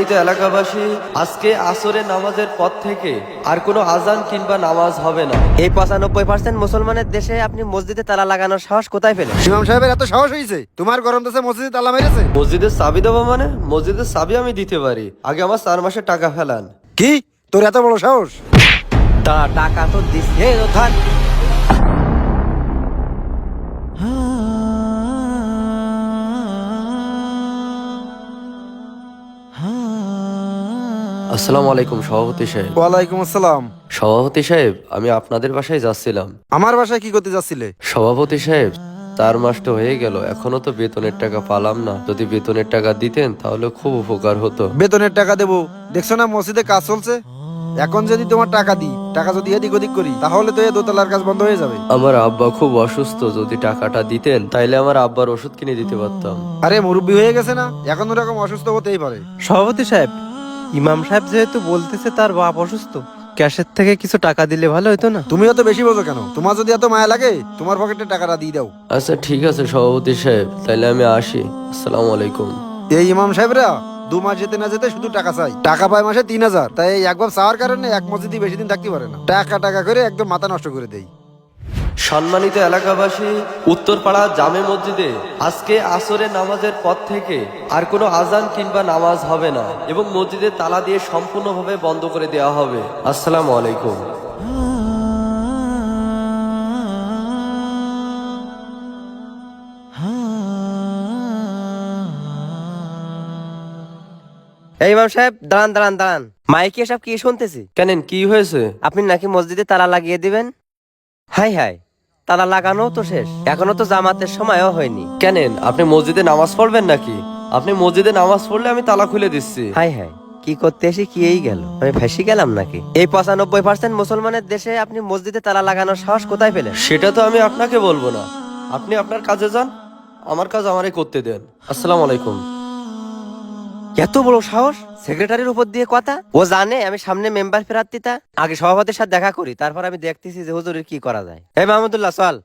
সম্মানিত এলাকাবাসী, আজকে আসরের নামাজের পর থেকে আর কোনো আজান কিংবা নামাজ হবে না। এই 95% মুসলমানের দেশে আপনি মসজিদে তালা লাগানোর সাহস কোথায় পেলেন? ইমাম সাহেবের এত সাহস হয়েছে তোমার গরম দেশে মসজিদে তালা মেরেছে? মসজিদের চাবি দেবো মানে? মসজিদের চাবি আমি দিতে পারি, আগে আমার 4 মাসের টাকা ফেলান। কি তোর এত বড় সাহস? টাকা তো দিচ্ছে ধর। আসসালামু আলাইকুম সভাপতি সাহেব। ওয়ালাইকুম আসসালাম। সভাপতি সাহেব, আমি আপনাদের বাসায় যাচ্ছিলাম। আমার বাসায় কি করতে যাচ্ছিলে? সভাপতি সাহেব, 4 মাস তো হয়ে গেল, এখনো তো বেতনের টাকা পালাম না। যদি বেতনের টাকা দিতেন তাহলে খুব উপকার হতো। বেতনের টাকা দেবো? দেখছো না মসজিদে কাজ চলছে। এখন যদি তোমার টাকা দিই, টাকা যদি এদিক ওদিক করি, তাহলে তো এই দোতলার কাজ বন্ধ হয়ে যাবে। আমার আব্বা খুব অসুস্থ, যদি টাকাটা দিতেন তাইলে আমার আব্বার ওষুধ কিনে দিতে পারতাম। আরে মুরব্বি হয়ে গেছে না, এখন ওরকম অসুস্থ হতেই পারে। সভাপতি সাহেব, ইমাম সাহেব যেহেতু বলতেছে তার বাপ অসুস্থ, ক্যাশের থেকে কিছু টাকা দিলে ভালো হতো না? তুমিও তো বেশি বোঝো কেন? তোমার যদি এত মায়া লাগে, তোমার পকেটে টাকাটা দিয়ে দাও। আচ্ছা ঠিক আছে সভাপতি সাহেব, তাইলে আমি আসি। আসসালামু আলাইকুম। এই ইমাম সাহেবরা 2 মাস যেতে না যেতে শুধু টাকা চাই। টাকা পায় মাসে 3000, তাই এই একবার চাওয়ার কারণে এক মসজিদে বেশি দিন থাকতে পারে না। টাকা টাকা করে একদম মাথা নষ্ট করে দেয়। সম্মানিত এলাকাবাসী, উত্তরপাড়া জামে মসজিদে আজকে আসরের নামাজের পর থেকে আর কোনো আজান কিংবা নামাজ হবে না এবং মসজিদের তালা দিয়ে সম্পূর্ণভাবে বন্ধ করে দেওয়া হবে। আসসালামু আলাইকুম। এই ইমাম সাহেব, দাঁড়ান দাঁড়ান দাঁড়ান। মাইকে এসব কি শুনতেছি? কেন, কি হয়েছে? আপনি নাকি মসজিদে তালা লাগিয়ে দিবেন? হাই হাই, তালা লাগানো তো শেষ, এখনো তো জামাতের সময়ও হয়নি। কেন, আপনি মসজিদে নামাজ পড়বেন নাকি? আপনি মসজিদে নামাজ পড়লে আমি তালা খুলে দিচ্ছি। হাই হাই, কি করতে এসে কি এই গেল, আমি ফাঁসি গেলাম নাকি? এই 95% মুসলমানের দেশে আপনি মসজিদে তালা লাগানোর সাহস কোথায় পেলেন? সেটা তো আমি আপনাকে বলবো না, আপনি আপনার কাজে যান, আমার কাজ আমারই করতে দেন। আসসালামু আলাইকুম। এত বড় সাহস! সেক্রেটারির উপর দিয়ে কথা! ও জানে আমি সামনে মেম্বার প্রার্থীতা। আগে সভাপতির সাথে দেখা করি, তারপর আমি দেখতেছি যে হুজুরের কি করা যায়। এই মাহমুদুল্লাহ, চল।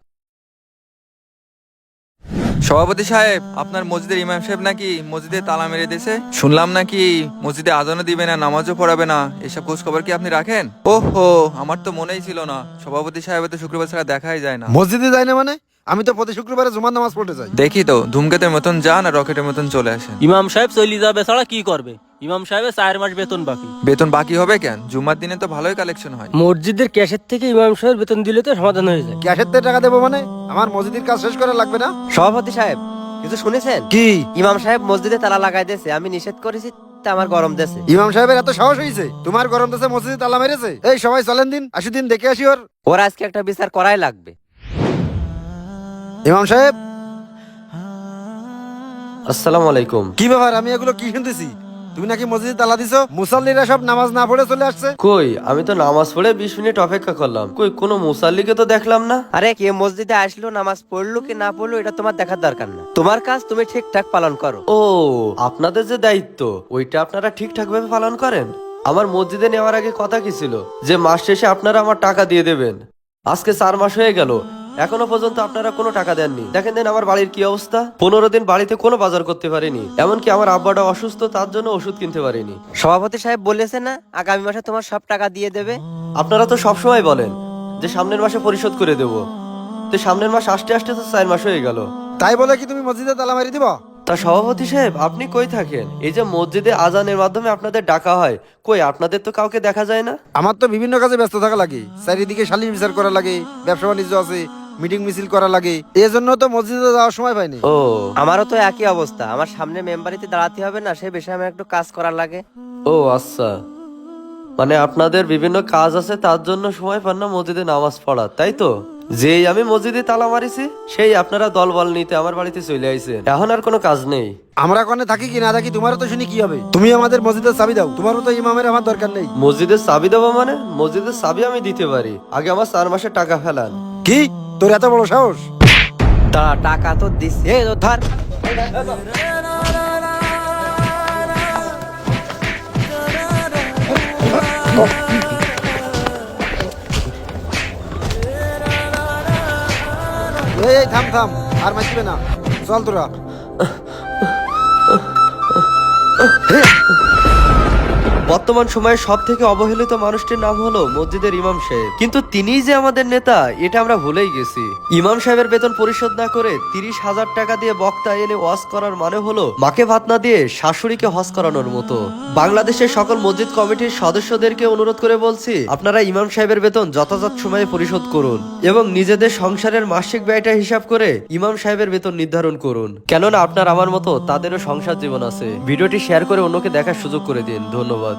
সভাপতি সাহেব, আপনার মসজিদের ইমাম সাহেব নাকি মসজিদে তালা মেরে দিয়েছে। শুনলাম নাকি মসজিদে আজানও দিবে না, নামাজও পড়াবে না। এসব খোঁজ খবর কি আপনি রাখেন? ওহো, আমার তো মনেই ছিল না। সভাপতি সাহেব তো শুক্রবার ছাড়া দেখাই যায় না। মসজিদে যায় না মানে? আমি তো প্রতি শুক্রবারে জুমার নামাজ পড়তে যাই। দেখি তো, ধূমকেতের মতন যান আর রকেটের মতন চলে আসেন। ইমাম সাহেব চলে যাবে ছাড়া কি করবে? ইমাম সাহেবের 4 মাস বেতন বাকি। বেতন বাকি হবে কেন? জুম্মার দিনে তো ভালোই কালেকশন হয়। মসজিদের ক্যাশের থেকে ইমাম সাহেবের বেতন দিলে তো সমাধান হয়ে যায়। ক্যাশের থেকে টাকা দেবো মানে? আমার মসজিদের কাজ শেষ করা লাগবে না? সভাপতি সাহেব, কিছু শুনেছেন? কি? ইমাম সাহেব মসজিদে তালা লাগাই দিয়েছে, আমি নিষেধ করেছি, তা আমার গরম দেশে। ইমাম সাহেবের এত সাহস হয়েছে তোমার গরম দেশে মসজিদে তালা মেরেছে? এই সবাই চলেন দিন, আসি দিন দেখে আসি ওর। ওর আজকে একটা বিচার করাই লাগবে। ইমাম সাহেব, আসসালামু আলাইকুম। কি ব্যাপার? আমি এগুলো কি শুনতেছি? তুমি নাকি মসজিদে তালা দিছো? মুসাল্লিরা সব নামাজ না পড়ে চলে আসছে। কই, আমি তো নামাজ পড়ে 20 মিনিট অপেক্ষা করলাম, কই কোনো মুসাল্লিকে তো দেখলাম না। আরে কে মসজিদে আসলো, নামাজ পড়লো কি না পড়লো, এটা তোমার দেখার দরকার না। তোমার কাজ তুমি ঠিকঠাক পালন করো। ও, আপনাদের যে দায়িত্ব ওইটা আপনারা ঠিকঠাক ভাবে পালন করেন। আমার মসজিদে নেওয়ার আগে কথা কি ছিল যে মাস শেষে আপনারা আমার টাকা দিয়ে দেবেন। আজকে 4 মাস হয়ে গেল, এখনো পর্যন্ত আপনারা কোনো টাকা দেননি। দেখেন দেন আমার বাড়ির কি অবস্থা, 15 দিন বাড়িতে কোনো বাজার করতে পারিনি, এমনকি আমার আব্বাটা অসুস্থ, তার জন্য ওষুধ কিনতে পারিনি। সভাপতি সাহেব বলেছে না আগামী মাসে তোমার সব টাকা দিয়ে দেবে? আপনারা তো সবসময় বলেন যে সামনের মাসে পরিশোধ করে দেব, তো সামনের মাস আসতে আসতে তো 4 মাস হয়ে গেল। তাই বলে কি তুমি মসজিদে তালা মারি দিবা? তা সভাপতি সাহেব, আপনি কই থাকেন? এই যে মসজিদে আজানের মাধ্যমে আপনাদের ডাকা হয়, কই আপনাদের তো কাউকে দেখা যায় না। আমার তো বিভিন্ন কাজে ব্যস্ত থাকা লাগে, চারিদিকে সালিশ বিচার করা লাগে, ব্যবসা বাণিজ্য আছে, মিটিং মিছিল করা লাগে, এই জন্য তো মসজিদে যাওয়ার সময় পাইনি। ও, আমারও তো একই অবস্থা, আমার সামনে মেম্বারিতে দাঁড়াতে হবে না, সেই বিষয়ে আমার একটু কাজ করার লাগে। ও আচ্ছা, মানে আপনাদের বিভিন্ন কাজ আছে, তার জন্য সময় পান না মসজিদে নামাজ পড়া, তাই তো? যেই আমি মসজিদে তালা মারিছি সেই আপনারা দলবল নিতে আমার বাড়িতে চলে আইছেন, এখন আর কোনো কাজ নেই। আমরা কোনে থাকি কি না থাকি তোমারও তো শুনি কি হবে? তুমি আমাদের মসজিদের চাবি দাও, তোমার মতো ইমামের আমার দরকার নেই। মসজিদের চাবি দেবো মানে? মসজিদের চাবি আমি দিতে পারি, আগে আমার 4 মাসের টাকা ফেলান। কি তোর এত বড় সাহস? টাকা তো দিচ্ছে ধর। এই থাম থাম, আর মারবে না, চল তোরা। বর্তমান সময়ে সব থেকে অবহেলিত মানুষটির নাম হলো মসজিদের ইমাম সাহেব, কিন্তু তিনিই যে আমাদের নেতা এটা আমরা ভুলেই গেছি। ইমাম সাহেবের বেতন পরিশোধ না করে 30,000 টাকা দিয়ে বক্তা এনে ওয়াজ করার মানে হলো মাকে ভাত না দিয়ে শাশুড়িকে হজ করানোর মতো। বাংলাদেশের সকল মসজিদ কমিটির সদস্যদেরকে অনুরোধ করে বলছি, আপনারা ইমাম সাহেবের বেতন যথাযথ সময়ে পরিশোধ করুন এবং নিজেদের সংসারের মাসিক ব্যয়টা হিসাব করে ইমাম সাহেবের বেতন নির্ধারণ করুন, কেননা আপনার আমার মতো তাদেরও সংসার জীবন আছে। ভিডিওটি শেয়ার করে অন্যকে দেখার সুযোগ করে দিন। ধন্যবাদ।